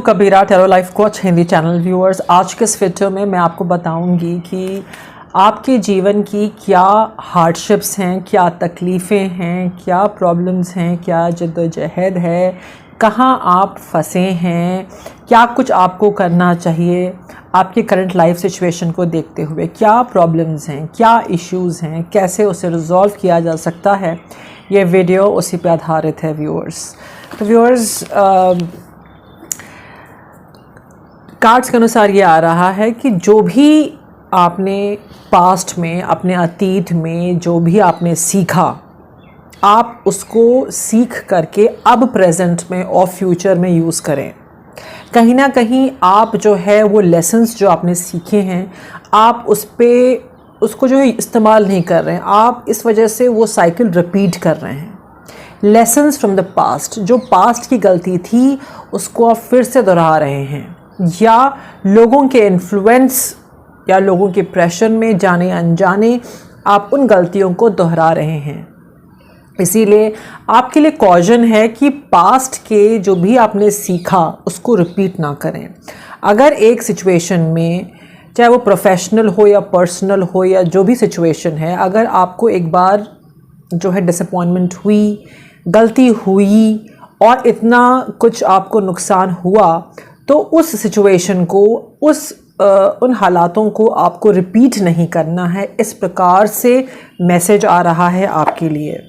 कबीरा tarot life coach Hindi channel viewers, आज के इस वीडियो में मैं आपको बताऊंगी कि आपके जीवन की क्या हार्डशिप्स हैं, क्या तकलीफ़ें हैं, क्या प्रॉब्लम्स हैं, क्या जद्दोजहद है, कहाँ आप फंसे हैं, क्या कुछ आपको करना चाहिए आपके करंट लाइफ सिचुएशन को देखते हुए, क्या प्रॉब्लम्स हैं, क्या इश्यूज़ हैं, कैसे उसे रिजॉल्व किया जा सकता है। ये वीडियो उसी पे आधारित है व्यूअर्स। तो व्यूअर्स, कार्ड्स के अनुसार ये आ रहा है कि जो भी आपने पास्ट में, अपने अतीत में जो भी आपने सीखा, आप उसको सीख करके अब प्रेजेंट में और फ्यूचर में यूज़ करें। कहीं ना कहीं आप जो है वो लेसन्स जो आपने सीखे हैं, आप उसको जो है इस्तेमाल नहीं कर रहे हैं, आप इस वजह से वो साइकिल रिपीट कर रहे हैं। लेसन्स फ्रॉम द पास्ट, जो पास्ट की गलती थी उसको आप फिर से दोहरा रहे हैं, या लोगों के इन्फ्लुएंस या लोगों के प्रेशर में जाने अनजाने आप उन गलतियों को दोहरा रहे हैं। इसीलिए आपके लिए कॉशन है कि पास्ट के जो भी आपने सीखा उसको रिपीट ना करें। अगर एक सिचुएशन में, चाहे वो प्रोफेशनल हो या पर्सनल हो या जो भी सिचुएशन है, अगर आपको एक बार जो है डिसअपॉइंटमेंट हुई, गलती हुई और इतना कुछ आपको नुकसान हुआ, तो उस सिचुएशन को, उन हालातों को आपको रिपीट नहीं करना है। इस प्रकार से मैसेज आ रहा है आपके लिए,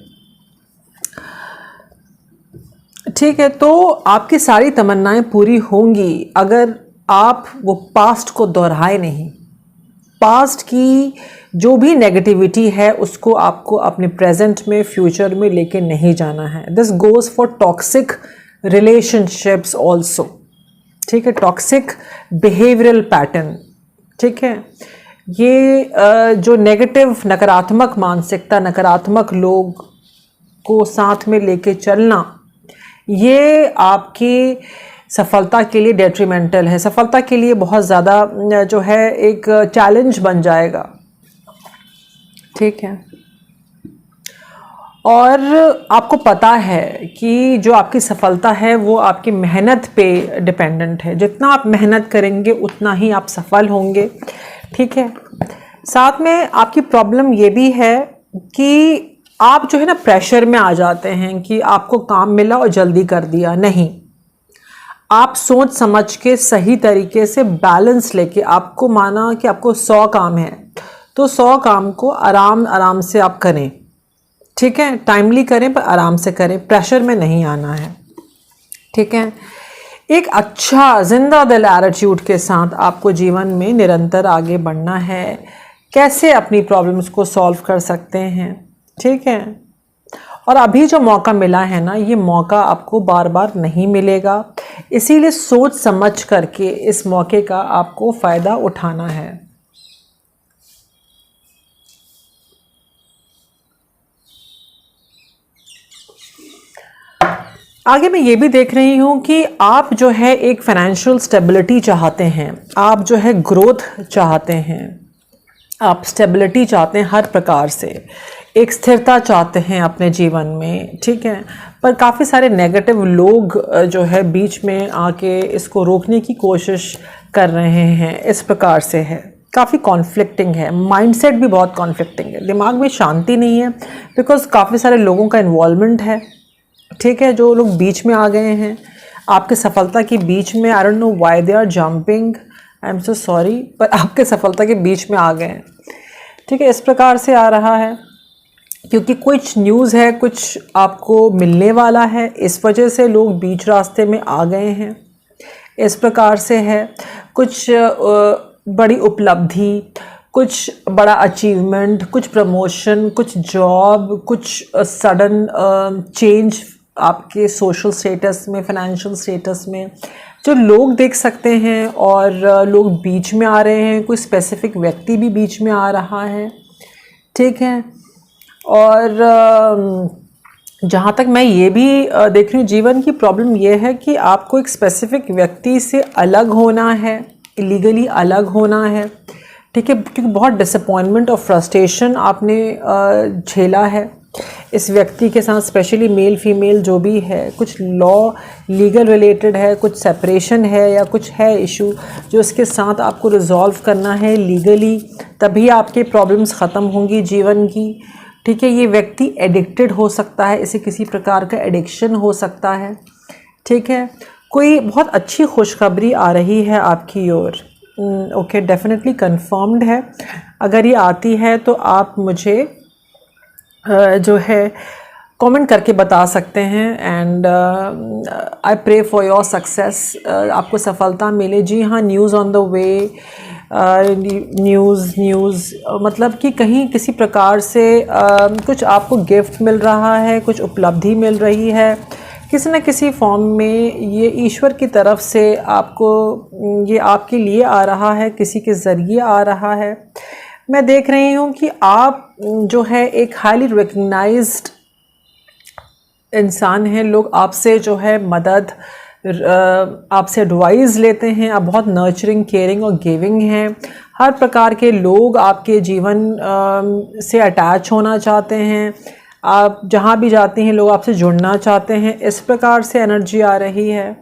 ठीक है। तो आपकी सारी तमन्नाएं पूरी होंगी अगर आप वो पास्ट को दोहराए नहीं। पास्ट की जो भी नेगेटिविटी है उसको आपको अपने प्रेजेंट में, फ्यूचर में लेके नहीं जाना है। This goes for toxic relationships also, ठीक है, टॉक्सिक बिहेवियरल पैटर्न, ठीक है। ये जो नेगेटिव, नकारात्मक मानसिकता, नकारात्मक लोग को साथ में लेके चलना, ये आपकी सफलता के लिए डेट्रीमेंटल है, सफलता के लिए बहुत ज़्यादा जो है एक चैलेंज बन जाएगा, ठीक है। और आपको पता है कि जो आपकी सफलता है वो आपकी मेहनत पे डिपेंडेंट है। जितना आप मेहनत करेंगे उतना ही आप सफल होंगे, ठीक है। साथ में आपकी प्रॉब्लम ये भी है कि आप जो है ना प्रेशर में आ जाते हैं कि आपको काम मिला और जल्दी कर दिया। नहीं, आप सोच समझ के सही तरीके से बैलेंस लेके, आपको माना कि आपको 100 काम है तो 100 काम को आराम से आप करें, ठीक है। टाइमली करें पर आराम से करें, प्रेशर में नहीं आना है, ठीक है। एक अच्छा जिंदा दिल एटीट्यूड के साथ आपको जीवन में निरंतर आगे बढ़ना है। कैसे अपनी प्रॉब्लम्स को सॉल्व कर सकते हैं, ठीक है। और अभी जो मौका मिला है ना, ये मौका आपको बार बार नहीं मिलेगा, इसीलिए सोच समझ करके इस मौके का आपको फ़ायदा उठाना है। आगे मैं ये भी देख रही हूँ कि आप जो है एक फाइनेंशियल स्टेबिलिटी चाहते हैं, आप जो है ग्रोथ चाहते हैं, आप स्टेबिलिटी चाहते हैं, हर प्रकार से एक स्थिरता चाहते हैं अपने जीवन में, ठीक है। पर काफ़ी सारे नेगेटिव लोग जो है बीच में आके इसको रोकने की कोशिश कर रहे हैं। इस प्रकार से है, काफ़ी कॉन्फ्लिक्टिंग है, माइंडसेट भी बहुत कॉन्फ्लिक्टिंग है, दिमाग में शांति नहीं है, बिकॉज काफ़ी सारे लोगों का इन्वॉल्वमेंट है, ठीक है। जो लोग बीच में आ गए हैं आपके सफलता के बीच में, I don't know why they are jumping, I am so sorry, पर आपके सफलता के बीच में आ गए हैं, ठीक है। इस प्रकार से आ रहा है क्योंकि कुछ न्यूज़ है, कुछ आपको मिलने वाला है, इस वजह से लोग बीच रास्ते में आ गए हैं। इस प्रकार से है, कुछ बड़ी उपलब्धि, कुछ बड़ा अचीवमेंट, कुछ प्रमोशन, कुछ जॉब, कुछ सडन चेंज आपके सोशल स्टेटस में, फाइनेंशियल स्टेटस में, जो लोग देख सकते हैं। और लोग बीच में आ रहे हैं, कोई स्पेसिफिक व्यक्ति भी बीच में आ रहा है, ठीक है। और जहाँ तक मैं ये भी देख रही हूँ, जीवन की प्रॉब्लम ये है कि आपको एक स्पेसिफिक व्यक्ति से अलग होना है, इलीगली अलग होना है, ठीक है, क्योंकि बहुत डिसअपॉइंटमेंट और फ्रस्ट्रेशन आपने झेला है, इस व्यक्ति के साथ, स्पेशली मेल फीमेल जो भी है, कुछ लॉ लीगल रिलेटेड है, कुछ सेपरेशन है या कुछ है इशू जो इसके साथ आपको रिजॉल्व करना है लीगली, तभी आपके प्रॉब्लम्स ख़त्म होंगी जीवन की। ठीक है, ये व्यक्ति एडिक्टेड हो सकता है, इसे किसी प्रकार का एडिक्शन हो सकता है। ठीक है, कोई बहुत अच्छी खुशखबरी आ रही है आपकी ओर। ओके, डेफिनेटली कंफर्म्ड है। अगर ये आती है तो आप मुझे जो है कमेंट करके बता सकते हैं। And I pray for your success, आपको सफलता मिले। जी हाँ, news on the way, news मतलब कि कहीं किसी प्रकार से कुछ आपको गिफ्ट मिल रहा है, कुछ उपलब्धि मिल रही है किसी न किसी फॉर्म में। ये ईश्वर की तरफ से आपको, ये आपके लिए आ रहा है, किसी के ज़रिए आ रहा है। मैं देख रही हूँ कि आप जो है एक हाईली रिकग्नाइज्ड इंसान हैं। लोग आपसे जो है मदद, आपसे एडवाइस लेते हैं। आप बहुत नर्चरिंग, केयरिंग और गिविंग हैं। हर प्रकार के लोग आपके जीवन से अटैच होना चाहते हैं। आप जहाँ भी जाते हैं लोग आपसे जुड़ना चाहते हैं। इस प्रकार से एनर्जी आ रही है।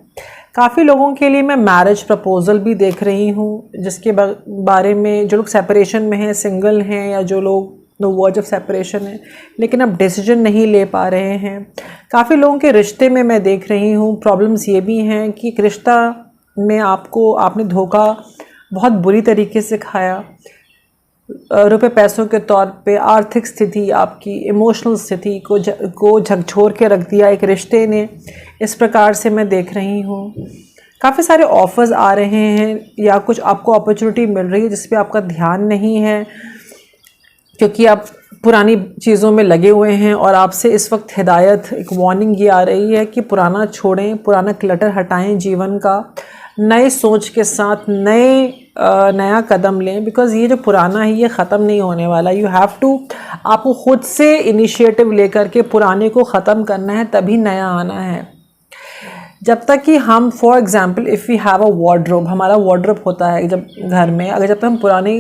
काफ़ी लोगों के लिए मैं मैरिज प्रपोज़ल भी देख रही हूँ, जिसके बारे में जो लोग सेपरेशन में हैं, सिंगल हैं, या जो लोग नो वर्ज ऑफ सेपरेशन है लेकिन अब डिसीजन नहीं ले पा रहे हैं। काफ़ी लोगों के रिश्ते में मैं देख रही हूँ प्रॉब्लम्स ये भी हैं कि एक रिश्ता में आपने धोखा बहुत बुरी तरीके से खाया, रुपए पैसों के तौर पे। आर्थिक स्थिति, आपकी इमोशनल स्थिति को झकझोर के रख दिया एक रिश्ते ने। इस प्रकार से मैं देख रही हूँ। काफ़ी सारे ऑफ़र्स आ रहे हैं या कुछ आपको अपॉर्चुनिटी मिल रही है जिस पे आपका ध्यान नहीं है, क्योंकि आप पुरानी चीज़ों में लगे हुए हैं। और आपसे इस वक्त हिदायत, एक वार्निंग ये आ रही है कि पुराना छोड़ें, पुराना क्लटर हटाएं जीवन का, नए सोच के साथ नया कदम लें। बिकॉज़ ये जो पुराना है ये ख़त्म नहीं होने वाला। यू हैव टू, आपको खुद से इनिशिएटिव लेकर के पुराने को ख़त्म करना है, तभी नया आना है। जब तक कि हम, for example, if we have a wardrobe, हमारा वार्डरोब होता है जब घर में, अगर जब तक हम पुराने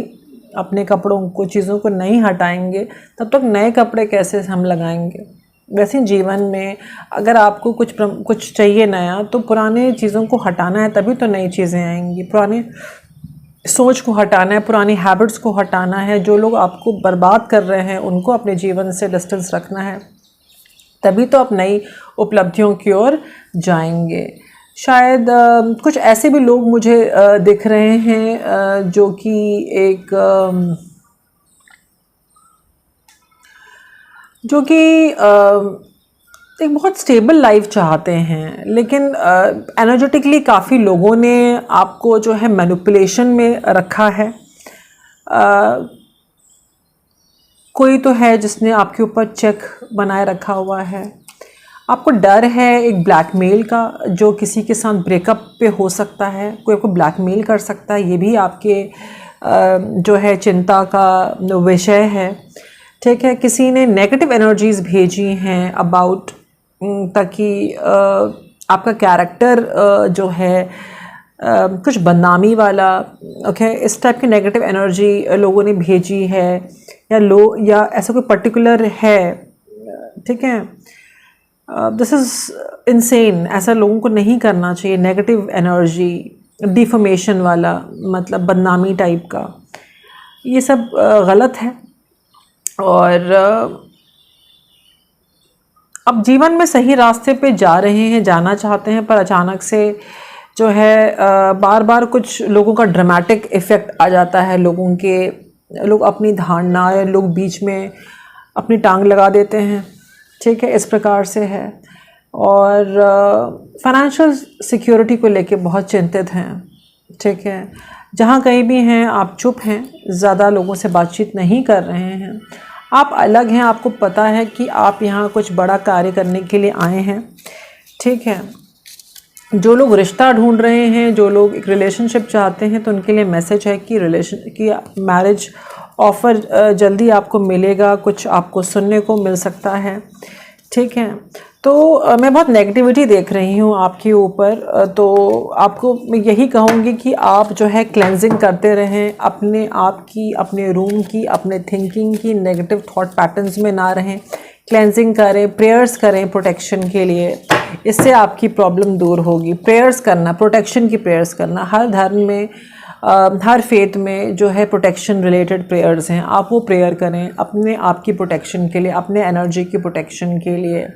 अपने कपड़ों को, चीज़ों को नहीं हटाएंगे तब तक नए कपड़े कैसे हम लगाएंगे। वैसे जीवन में अगर आपको कुछ चाहिए नया, तो पुराने चीज़ों को हटाना है, तभी तो नई चीज़ें आएंगी। पुराने सोच को हटाना है, पुरानी हैबिट्स को हटाना है। जो लोग आपको बर्बाद कर रहे हैं उनको अपने जीवन से डिस्टेंस रखना है, तभी तो आप नई उपलब्धियों की ओर जाएंगे। शायद कुछ ऐसे भी लोग मुझे दिख रहे हैं जो कि एक बहुत स्टेबल लाइफ चाहते हैं, लेकिन एनर्जेटिकली काफ़ी लोगों ने आपको जो है मैनिपुलेशन में रखा है। कोई तो है जिसने आपके ऊपर चेक बनाए रखा हुआ है। आपको डर है एक ब्लैकमेल का, जो किसी के साथ ब्रेकअप पे हो सकता है, कोई आपको ब्लैकमेल कर सकता है। ये भी आपके जो है चिंता का विषय है। ठीक है, किसी ने नेगेटिव एनर्जीज़ भेजी हैं अबाउट, ताकि आपका कैरेक्टर जो है कुछ बदनामी वाला, ओके, इस टाइप की नेगेटिव एनर्जी लोगों ने भेजी है, या ऐसा कोई पर्टिकुलर है। ठीक है, दिस इज़ इनसेन। ऐसा लोगों को नहीं करना चाहिए। नेगेटिव एनर्जी, डिफमेशन वाला, मतलब बदनामी टाइप का, ये सब गलत है। और अब जीवन में सही रास्ते पे जा रहे हैं, जाना चाहते हैं, पर अचानक से जो है बार बार कुछ लोगों का ड्रामेटिक इफ़ेक्ट आ जाता है। लोग अपनी धारणा, या लोग बीच में अपनी टांग लगा देते हैं। ठीक है, इस प्रकार से है। और फाइनेंशियल सिक्योरिटी को लेके बहुत चिंतित हैं। ठीक है, जहाँ कहीं भी हैं आप चुप हैं, ज़्यादा लोगों से बातचीत नहीं कर रहे हैं। आप अलग हैं, आपको पता है कि आप यहाँ कुछ बड़ा कार्य करने के लिए आए हैं। ठीक है, जो लोग रिश्ता ढूंढ रहे हैं, जो लोग एक रिलेशनशिप चाहते हैं, तो उनके लिए मैसेज है कि मैरिज ऑफ़र जल्दी आपको मिलेगा, कुछ आपको सुनने को मिल सकता है। ठीक है, तो मैं बहुत नेगेटिविटी देख रही हूँ आपके ऊपर। तो आपको मैं यही कहूँगी कि आप जो है क्लेंजिंग करते रहें अपने आप की, अपने रूम की, अपने थिंकिंग की। नेगेटिव थॉट पैटर्न्स में ना रहें। क्लेंजिंग करें, प्रेयर्स करें प्रोटेक्शन के लिए, इससे आपकी प्रॉब्लम दूर होगी। प्रेयर्स करना, प्रोटेक्शन की प्रेयर्स करना, हर धर्म में हर फेथ में जो है प्रोटेक्शन रिलेटेड प्रेयर्स हैं, आप वो प्रेयर करें अपने आप की प्रोटेक्शन के लिए, अपने एनर्जी की प्रोटेक्शन के लिए,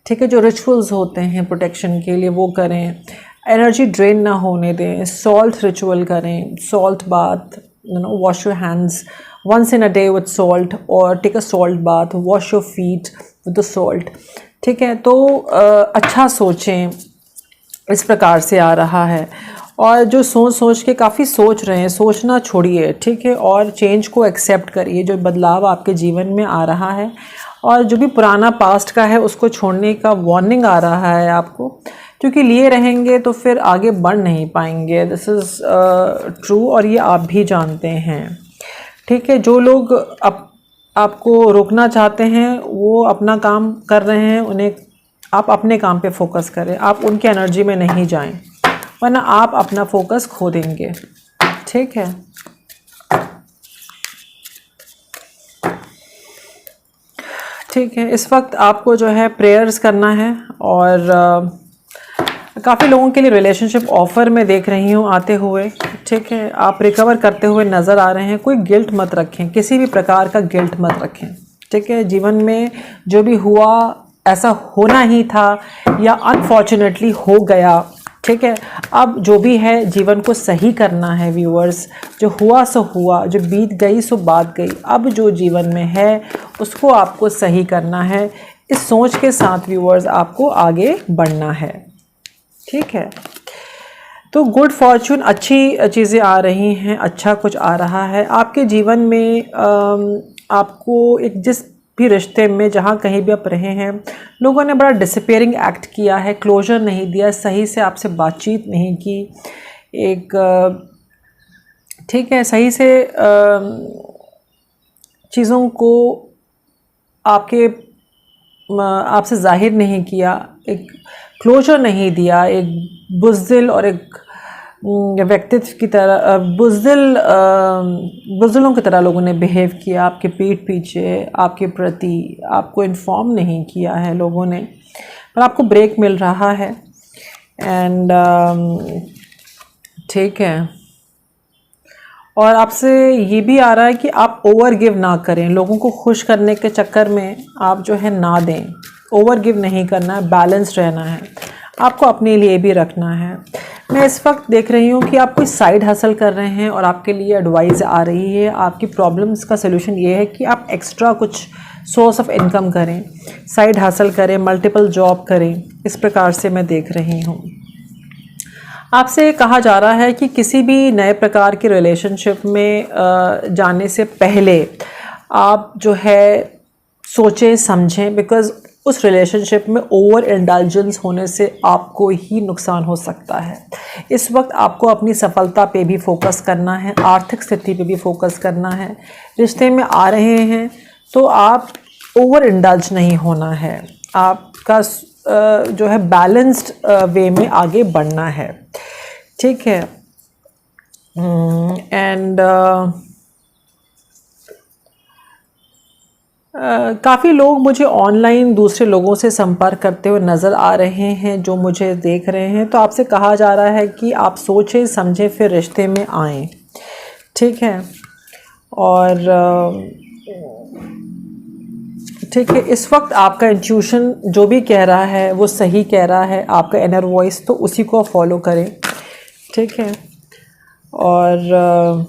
ठीक है। जो रिचुअल्स होते हैं प्रोटेक्शन के लिए वो करें, एनर्जी ड्रेन ना होने दें। सॉल्ट रिचुअल करें, salt bath, wash your hands once in a day with salt or take a salt bath, wash your feet with the salt, ठीक है। तो अच्छा सोचें, इस प्रकार से आ रहा है। और जो सोच के काफ़ी सोच रहे हैं, सोचना छोड़िए, ठीक है, और चेंज को एक्सेप्ट करिए। जो बदलाव आपके जीवन में आ रहा है और जो भी पुराना पास्ट का है उसको छोड़ने का वार्निंग आ रहा है आपको, क्योंकि लिए रहेंगे तो फिर आगे बढ़ नहीं पाएंगे। दिस इज़ ट्रू और ये आप भी जानते हैं, ठीक है। जो लोग आपको रोकना चाहते हैं वो अपना काम कर रहे हैं, उन्हें आप अपने काम पे फोकस करें, आप उनके एनर्जी में नहीं जाएं, वरना आप अपना फोकस खो देंगे, ठीक है। ठीक है, इस वक्त आपको जो है प्रेयर्स करना है। और काफ़ी लोगों के लिए रिलेशनशिप ऑफ़र में देख रही हूँ आते हुए, ठीक है। आप रिकवर करते हुए नज़र आ रहे हैं। कोई गिल्ट मत रखें, किसी भी प्रकार का गिल्ट मत रखें, ठीक है। जीवन में जो भी हुआ ऐसा होना ही था या अनफॉर्चुनेटली हो गया, ठीक है। अब जो भी है जीवन को सही करना है व्यूअर्स। जो हुआ सो हुआ, जो बीत गई सो बात गई। अब जो जीवन में है उसको आपको सही करना है। इस सोच के साथ व्यूअर्स आपको आगे बढ़ना है, ठीक है। तो गुड फॉर्चून, अच्छी चीज़ें आ रही हैं, अच्छा कुछ आ रहा है आपके जीवन में। आपको एक जिस भी रिश्ते में जहाँ कहीं भी आप रहे हैं, लोगों ने बड़ा डिसअपियरिंग एक्ट किया है, क्लोजर नहीं दिया, सही से आपसे बातचीत नहीं की, एक ठीक है, सही से चीज़ों को आपसे जाहिर नहीं किया, एक क्लोजर नहीं दिया, एक बुज़दिल और एक व्यक्तित्व की तरह बुज़दिलों की तरह लोगों ने बिहेव किया आपके पीठ पीछे, आपके प्रति आपको इन्फॉर्म नहीं किया है लोगों ने, पर आपको ब्रेक मिल रहा है। एंड ठीक है, और आपसे ये भी आ रहा है कि आप ओवर गिव ना करें, लोगों को खुश करने के चक्कर में आप जो है ना दें। ओवर गिव नहीं करना है, बैलेंस रहना है, आपको अपने लिए भी रखना है। मैं इस वक्त देख रही हूँ कि आप कोई साइड हसल कर रहे हैं और आपके लिए एडवाइस आ रही है। आपकी प्रॉब्लम्स का सलूशन ये है कि आप एक्स्ट्रा कुछ सोर्स ऑफ इनकम करें, साइड हसल करें, मल्टीपल जॉब करें, इस प्रकार से मैं देख रही हूँ। आपसे कहा जा रहा है कि किसी भी नए प्रकार के रिलेशनशिप में जाने से पहले आप जो है सोचें समझें, बिकॉज़ उस रिलेशनशिप में ओवर इंडल्जेंस होने से आपको ही नुकसान हो सकता है। इस वक्त आपको अपनी सफलता पे भी फोकस करना है, आर्थिक स्थिति पे भी फोकस करना है। रिश्ते में आ रहे हैं तो आप ओवर इंडल्ज नहीं होना है, आपका जो है बैलेंस्ड वे में आगे बढ़ना है, ठीक है। एंड काफ़ी लोग मुझे ऑनलाइन दूसरे लोगों से संपर्क करते हुए नज़र आ रहे हैं जो मुझे देख रहे हैं। तो आपसे कहा जा रहा है कि आप सोचें समझें फिर रिश्ते में आएँ, ठीक है। और ठीक है, इस वक्त आपका इंट्यूशन जो भी कह रहा है वो सही कह रहा है, आपका इनर वॉइस, तो उसी को फॉलो करें, ठीक है। और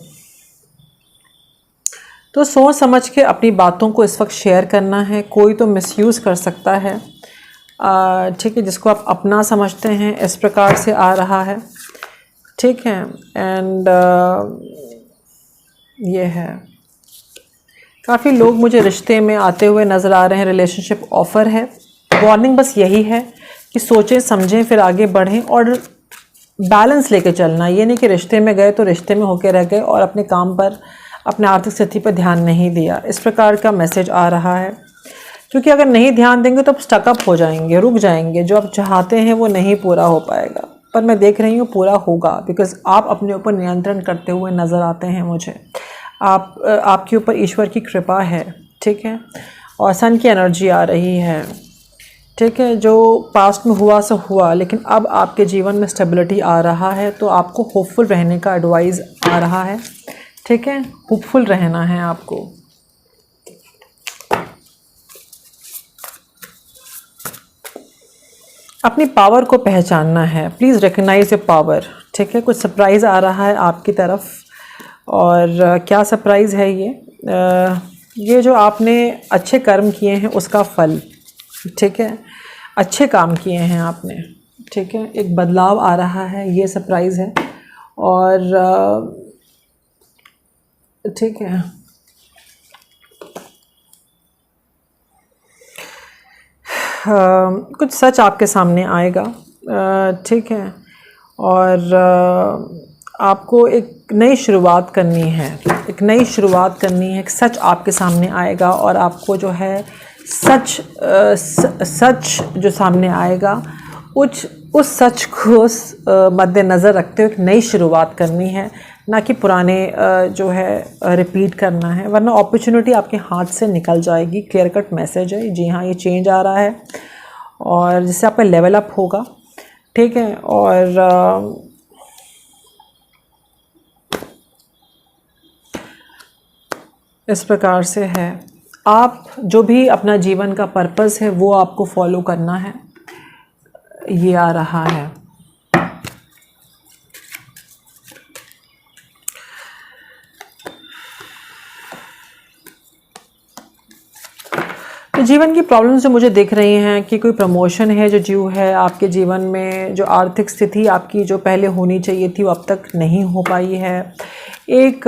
तो सोच समझ के अपनी बातों को इस वक्त शेयर करना है। कोई तो मिसयूज़ कर सकता है, ठीक है, जिसको आप अपना समझते हैं, इस प्रकार से आ रहा है, ठीक है। एंड ये है, काफ़ी लोग मुझे रिश्ते में आते हुए नज़र आ रहे हैं, रिलेशनशिप ऑफ़र है। वार्निंग बस यही है कि सोचें समझें फिर आगे बढ़ें और बैलेंस लेके चलना। ये नहीं कि रिश्ते में गए तो रिश्ते में होके रह गए और अपने काम पर, अपने आर्थिक स्थिति पर ध्यान नहीं दिया। इस प्रकार का मैसेज आ रहा है, क्योंकि अगर नहीं ध्यान देंगे तो आप स्टकअप हो जाएंगे, रुक जाएंगे, जो आप चाहते हैं वो नहीं पूरा हो पाएगा। पर मैं देख रही हूँ पूरा होगा, बिकॉज़ आप अपने ऊपर नियंत्रण करते हुए नज़र आते हैं मुझे। आपके ऊपर ईश्वर की कृपा है, ठीक है। और सन की एनर्जी आ रही है, ठीक है। जो पास्ट में हुआ सो हुआ, लेकिन अब आपके जीवन में स्टेबिलिटी आ रहा है, तो आपको होपफुल रहने का एडवाइस आ रहा है, ठीक है। होपफुल रहना है आपको। अपनी पावर को पहचानना है, प्लीज़ रिकग्नाइज योर पावर, ठीक है। कुछ सरप्राइज़ आ रहा है आपकी तरफ, और क्या सरप्राइज़ है ये जो आपने अच्छे कर्म किए हैं उसका फल, ठीक है। अच्छे काम किए हैं आपने, ठीक है। एक बदलाव आ रहा है, ये सरप्राइज़ है। और ठीक है, कुछ सच आपके सामने आएगा, ठीक है। और आपको एक नई शुरुआत करनी है, एक नई शुरुआत करनी है। एक सच आपके सामने आएगा और आपको जो है सच जो सामने आएगा, उस सच को मद्देनज़र रखते हुए एक नई शुरुआत करनी है, ना कि पुराने जो है रिपीट करना है, वरना अपॉर्चुनिटी आपके हाथ से निकल जाएगी। क्लियर कट मैसेज है, जी हाँ, ये चेंज आ रहा है और जिससे आपका लेवल अप होगा, ठीक है। और इस प्रकार से है, आप जो भी अपना जीवन का पर्पस है वो आपको फॉलो करना है, ये आ रहा है। तो जीवन की प्रॉब्लम्स जो मुझे दिख रही हैं कि कोई प्रमोशन है जो ड्यू है आपके जीवन में, जो आर्थिक स्थिति आपकी जो पहले होनी चाहिए थी वो अब तक नहीं हो पाई है, एक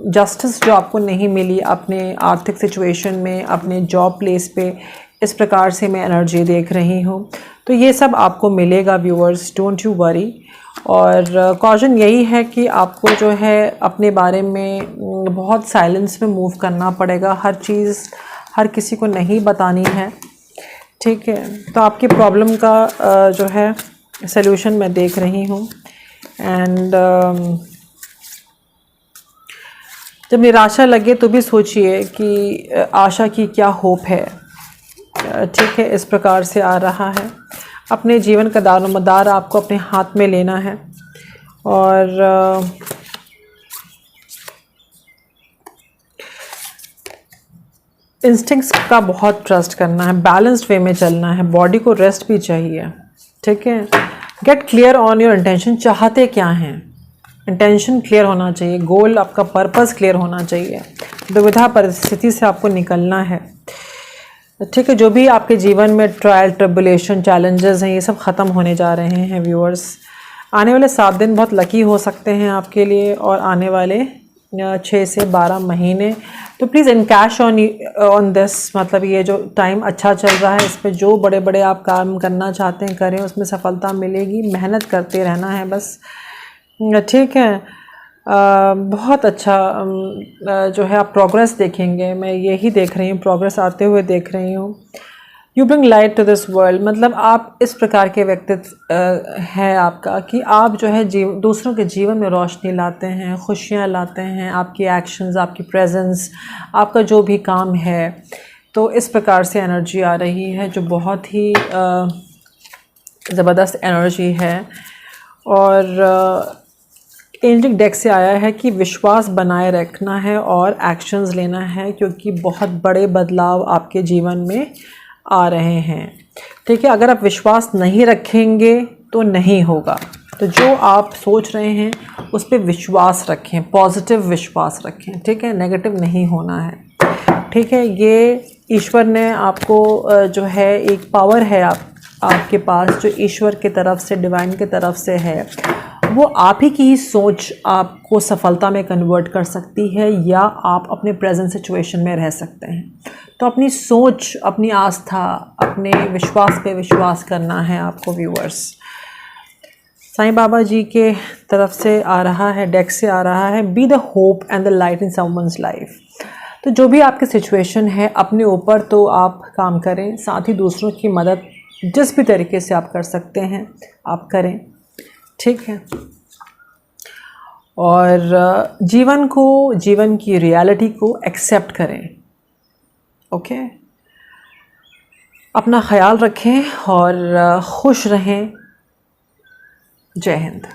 जस्टिस जो आपको नहीं मिली अपने आर्थिक सिचुएशन में, अपने जॉब प्लेस पे, इस प्रकार से मैं एनर्जी देख रही हूँ। तो ये सब आपको मिलेगा व्यूअर्स, डोंट यू वरी। और कॉशन यही है कि आपको जो है अपने बारे में बहुत साइलेंस में मूव करना पड़ेगा, हर चीज़ हर किसी को नहीं बतानी है, ठीक है। तो आपकी प्रॉब्लम का जो है सल्यूशन मैं देख रही हूँ। एंड जब निराशा लगे तो भी सोचिए कि आशा की क्या होप है, ठीक है। इस प्रकार से आ रहा है, अपने जीवन का दारोमदार आपको अपने हाथ में लेना है और इंस्टिंक्ट्स का बहुत ट्रस्ट करना है, बैलेंस्ड वे में चलना है, बॉडी को रेस्ट भी चाहिए, ठीक है। Get clear on your intention, चाहते क्या हैं, इंटेंशन क्लियर होना चाहिए, गोल आपका पर्पस क्लियर होना चाहिए। दुविधा परिस्थिति से आपको निकलना है, ठीक है। जो भी आपके जीवन में ट्रायल ट्रिबुलेशन चैलेंजेस हैं ये सब ख़त्म होने जा रहे हैं व्यूअर्स। आने वाले 7 दिन बहुत लकी हो सकते हैं आपके लिए, और आने वाले 6 से 12 महीने तो प्लीज़ इनकैश ऑन दिस, मतलब ये जो टाइम अच्छा चल रहा है इस पे जो बड़े बड़े आप काम करना चाहते हैं करें, उसमें सफलता मिलेगी। मेहनत करते रहना है बस, ठीक है। बहुत अच्छा जो है आप प्रोग्रेस देखेंगे, मैं यही देख रही हूँ, प्रोग्रेस आते हुए देख रही हूँ। You bring light to this world, मतलब आप इस प्रकार के व्यक्तित्व है आपका कि आप जो है दूसरों के जीवन में रोशनी लाते हैं, खुशियाँ लाते हैं। आपकी एक्शंस, आपकी प्रेजेंस, आपका जो भी काम है, तो इस प्रकार से एनर्जी आ रही है जो बहुत ही ज़बरदस्त एनर्जी है। और एंजलिक डेक से आया है कि विश्वास बनाए रखना है और एक्शंस लेना है, क्योंकि बहुत बड़े बदलाव आपके जीवन में आ रहे हैं, ठीक है। अगर आप विश्वास नहीं रखेंगे तो नहीं होगा, तो जो आप सोच रहे हैं उस पर विश्वास रखें, पॉजिटिव विश्वास रखें, ठीक है। नेगेटिव नहीं होना है, ठीक है। ये ईश्वर ने आपको जो है एक पावर है आपके पास जो ईश्वर की तरफ से, डिवाइन की तरफ से है, वो आप ही की ही सोच आपको सफलता में कन्वर्ट कर सकती है, या आप अपने प्रेजेंट सिचुएशन में रह सकते हैं। तो अपनी सोच, अपनी आस्था, अपने विश्वास पे विश्वास करना है आपको व्यूअर्स। साईं बाबा जी के तरफ से आ रहा है, डेक से आ रहा है, be the hope and the light in someone's life. तो जो भी आपकी सिचुएशन है अपने ऊपर तो आप काम करें, साथ ही दूसरों की मदद जिस भी तरीके से आप कर सकते हैं आप करें, ठीक है। और जीवन की रियलिटी को एक्सेप्ट करें, ओके। अपना ख्याल रखें और खुश रहें। जय हिंद।